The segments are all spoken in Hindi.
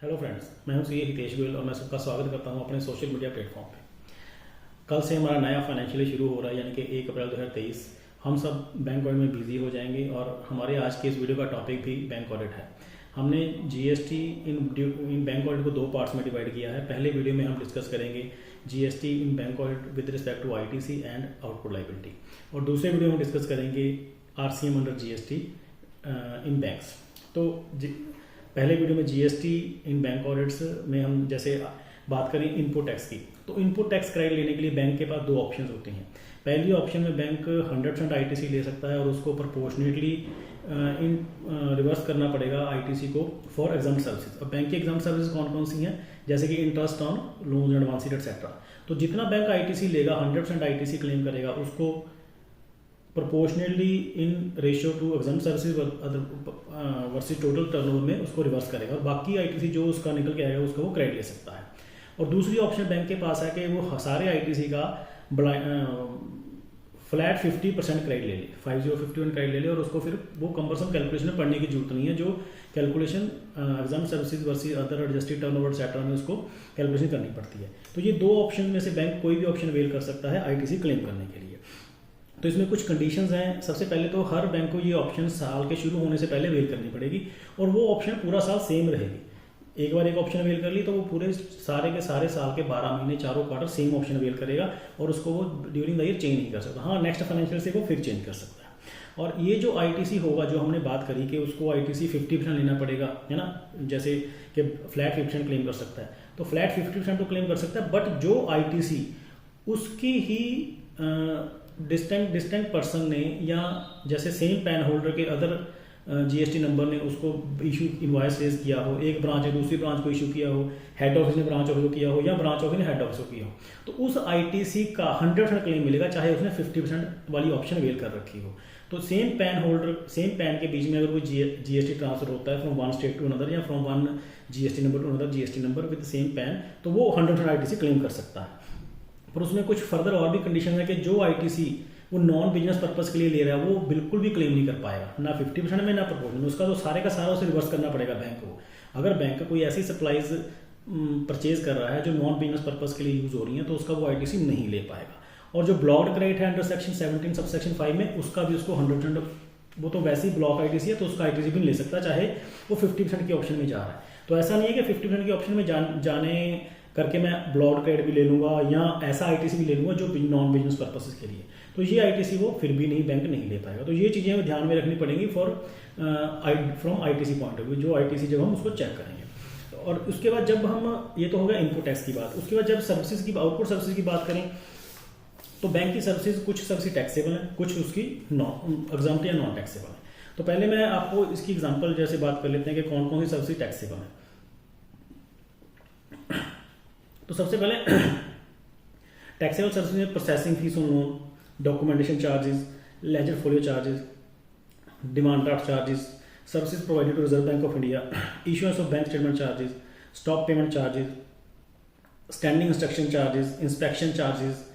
हेलो फ्रेंड्स, मैं हूं सी हितेश गोयल और मैं सबका स्वागत करता हूं अपने सोशल मीडिया प्लेटफॉर्म पे। कल से हमारा नया फाइनेंशियल शुरू हो रहा है, यानी कि 1 अप्रैल 2023। हम सब बैंक ऑडिट में बिजी हो जाएंगे और हमारे आज के इस वीडियो का टॉपिक भी बैंक ऑडिट है। हमने जीएसटी इन बैंक ऑडिट को 2 पार्ट्स में डिवाइड किया है। पहले वीडियो में हम डिस्कस करेंगे GST in bank audit with respect to ITC and output liability, और दूसरे वीडियो में डिस्कस करेंगे RCM under GST in banks. तो पहले वीडियो में जीएसटी इन बैंक ऑडिट्स में हम जैसे बात करें इनपुट टैक्स की, तो इनपुट टैक्स क्रेडिट लेने के लिए बैंक के पास 2 ऑप्शन होते हैं। पहली ऑप्शन में बैंक 100% आईटीसी ले सकता है और उसको प्रोपोर्शनेटली रिवर्स करना पड़ेगा आईटीसी को फॉर एग्जाम्प्ट सर्विसेज। अब बैंक की एग्जाम्प्ट सर्विसेज कौन कौन सी हैं, जैसे कि interest on loan advance etcetera. तो जितना बैंक आईटीसी लेगा 100% आईटीसी क्लेम करेगा, उसको proportionally in ratio two exempt services versus total turnover में उसको रिवर्स करेगा, और बाकी आईटीसी जो उसका निकल के आएगा उसको वो क्रेडिट ले सकता है। और दूसरी ऑप्शन बैंक के पास है कि वो सारे आईटीसी का फ्लैट 50% क्रेडिट ले ले, 5051 क्रेडिट ले ले, और उसको फिर वो कंपल्सन कैलकुलेशन में पढ़ने की जरूरत नहीं है। जो calculation exempt services versus other adjusted turnover etcetera में उसको कैलकुलेशन करनी पड़ती है। तो ये 2 ऑप्शन में से बैंक कोई भी ऑप्शन अवेल कर सकता है आईटीसी क्लेम करने के लिए। तो इसमें कुछ कंडीशंस हैं। सबसे पहले तो हर बैंक को ये ऑप्शन साल के शुरू होने से पहले अवेल करनी पड़ेगी, और वो ऑप्शन पूरा साल सेम रहेगी। एक बार एक ऑप्शन अवेल कर ली तो वो पूरे सारे के सारे साल के 12 महीने चारों क्वार्टर सेम ऑप्शन अवेल करेगा, और उसको वो ड्यूरिंग द ईयर चेंज नहीं कर सकता। हाँ, नेक्स्ट फाइनेंशियल से वो फिर चेंज कर सकता है। और ये जो आईटीसी होगा, जो हमने बात करी कि उसको आईटीसी 50% लेना पड़ेगा, है ना, जैसे कि फ्लैट 50% क्लेम कर सकता है, तो फ्लैट 50% तो क्लेम कर सकता है, बट जो आईटीसी उसकी ही डिस्टेंट पर्सन ने, या जैसे सेम पैन होल्डर के अदर जीएसटी नंबर ने उसको इशू इनवॉइस रेज किया हो, एक ब्रांच ने दूसरी ब्रांच को इशू किया हो, हेड ऑफिस ने ब्रांच ऑफिस को किया हो, या ब्रांच ऑफिस ने हेड ऑफिस को किया हो, तो उस आईटीसी का 100% क्लेम मिलेगा, चाहे उसने 50% वाली ऑप्शन अवेल कर रखी हो। तो same PAN holder, same PAN के बीच में अगर कोई जीएसटी ट्रांसफर होता है from one state to another, या from one GST number to another GST number with same PAN, तो वो 100% आईटीसी क्लेम कर सकता है। पर उसमें कुछ फर्दर और भी कंडीशन है कि जो आईटीसी वो नॉन बिजनेस पर्पस के लिए ले रहा है, वो बिल्कुल भी क्लेम नहीं कर पाएगा, ना 50% में ना प्रोपोर्शन में। उसका तो सारे का सारा उसे रिवर्स करना पड़ेगा बैंक को। अगर बैंक कोई ऐसी सप्लाईज परचेज कर रहा है जो नॉन बिजनेस पर्पस के लिए यूज हो रही है, तो उसका वो आईटीसी नहीं ले पाएगा। और जो ब्लॉक्ड क्रेडिट है अंडर सेक्शन 17 सब सेक्शन 5 में, उसका भी उसको 100%, वो तो वैसे ही ब्लॉक आईटीसी है, तो उसका आईटीसी भी नहीं ले सकता, चाहे वो 50% के ऑप्शन में जा रहा है। तो ऐसा नहीं है कि 50% के ऑप्शन में जाने करके मैं ब्लॉक्ड क्रेडिट भी ले लूंगा, या ऐसा आईटीसी भी ले लूंगा जो नॉन बिजनेस पर्पसेस के लिए, तो ये आईटीसी वो फिर भी नहीं, बैंक नहीं ले पाएगा। तो ये चीज़ें हमें ध्यान में रखनी पड़ेंगी for from ITC point of view, जो आईटीसी जब हम उसको चेक करेंगे। और उसके बाद जब हम, ये तो हो गया इनपुट टैक्स की बात, उसके बाद जब सर्विसेज की, आउटपुट सर्विसेज की बात करें, तो बैंक की सर्विसेज कुछ सर्विस टैक्सेबल है, कुछ उसकी एग्जाम्प्ट या नॉन टैक्सेबल है। तो पहले मैं आपको इसकी एग्जाम्पल जैसे बात कर लेते हैं कि कौन कौन सी सर्विस टैक्सेबल है। तो सबसे पहले टैक्सेबल सर्विस में processing fees on loan, documentation charges, ledger folio charges, demand draft charges, services provided to Reserve Bank of India, issuance of bank statement charges, stop payment charges, standing instruction charges, inspection charges,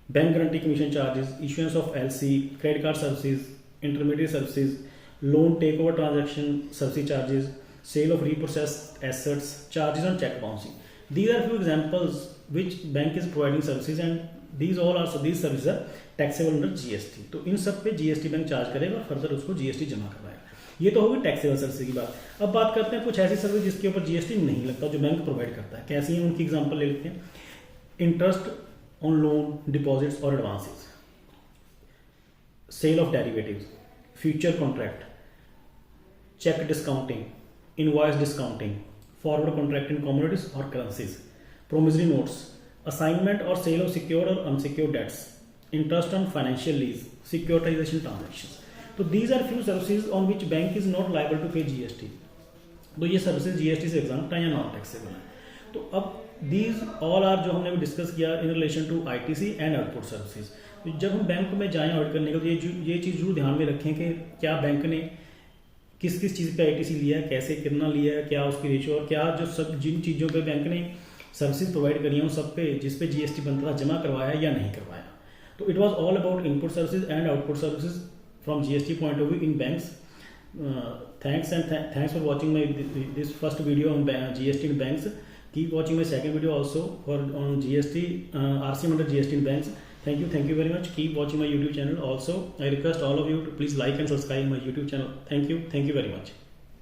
bank guarantee commission charges, issuance of LC, credit card services, intermediate services, loan take over transaction service charges, sale of repossessed assets, charges on check bouncing. These are few examples which bank is providing services, and these services are taxable under GST. तो इन सब पे GST बैंक चार्ज करेगा और फर्दर उसको GST जमा करवाएगा। ये तो होगी टैक्सेबल सर्विस की बात। अब बात करते हैं कुछ ऐसी सर्विस जिसके ऊपर GST नहीं लगता, जो बैंक प्रोवाइड करता है। कैसी है उनकी एग्जाम्पल ले लेते हैं। इंटरेस्ट ऑन लोन, डिपॉजिट्स और advances, sale of derivatives, future contract, cheque discounting, invoice discounting, forward contract in commodities और करेंसीज, प्रोमिसरी नोट्स, असाइनमेंट और सेल ऑफ सिक्योर्ड और unsecured debts, interest on financial lease, securitisation transactions. तो these are few services on which bank is not liable to pay GST. तो ये सर्विसेज जीएसटी से एग्जाम्प्ट है या नॉन टैक्सेबल है। तो अब दीज ऑल आर जो हमने डिस्कस किया in relation to ITC and output services. तो जब हम बैंक में जाएं ऑडिट करने के, तो ये चीज़ जरूर ध्यान में रखें कि क्या बैंक ने किस किस चीज़ पे आईटीसी लिया है, कैसे कितना लिया है, क्या उसकी रेशियो, और क्या जो सब जिन चीज़ों पे बैंक ने सर्विसेज प्रोवाइड करी हैं उन सब पे जिस पे जीएसटी बनता था जमा करवाया या नहीं करवाया। तो it was all about input services and output services from GST point of view in banks. Thanks and thanks for watching my this first video on GST in banks. Keep watching my second video also for on GST RCM under GST in banks. Thank you very much. Keep watching my YouTube channel. Also, I request all of you to please like and subscribe my YouTube channel. Thank you very much.